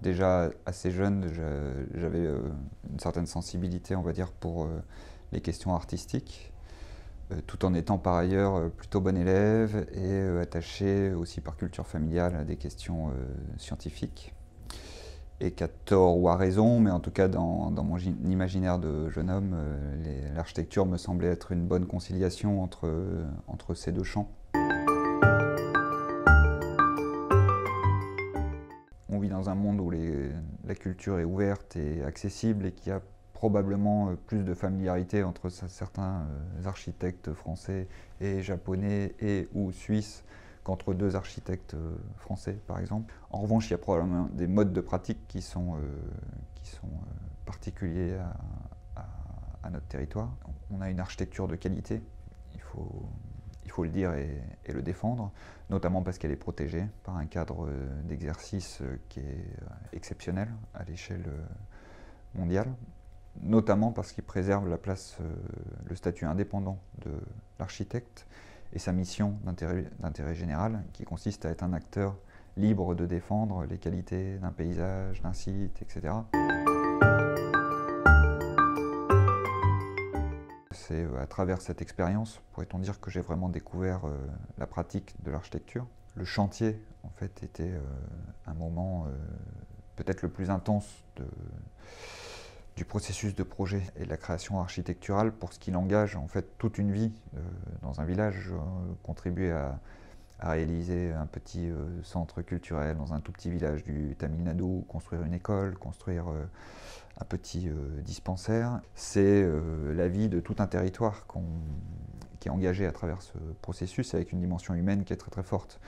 déjà assez jeune, j'avais une certaine sensibilité, on va dire, pour les questions artistiques, tout en étant par ailleurs plutôt bon élève et attaché aussi par culture familiale à des questions scientifiques. Et qu'à tort ou à raison, mais en tout cas dans mon imaginaire de jeune homme, l'architecture me semblait être une bonne conciliation entre ces deux champs. On vit dans un monde où la culture est ouverte et accessible et qu'il y a probablement plus de familiarité entre certains architectes français et japonais et ou suisses qu'entre deux architectes français, par exemple. En revanche, il y a probablement des modes de pratique qui sont particuliers à notre territoire. On a une architecture de qualité, il faut le dire et le défendre, notamment parce qu'elle est protégée par un cadre d'exercice qui est exceptionnel à l'échelle mondiale, notamment parce qu'il préserve la place, le statut indépendant de l'architecte et sa mission d'intérêt général, qui consiste à être un acteur libre de défendre les qualités d'un paysage, d'un site, etc. C'est à travers cette expérience, pourrait-on dire, que j'ai vraiment découvert la pratique de l'architecture. Le chantier, en fait, était un moment peut-être le plus intense du processus de projet et de la création architecturale, pour ce qu'il engage en fait toute une vie dans un village, contribuer à réaliser un petit centre culturel dans un tout petit village du Tamil Nadu, construire une école, construire un petit dispensaire. C'est la vie de tout un territoire qui est engagé à travers ce processus, avec une dimension humaine qui est très très forte.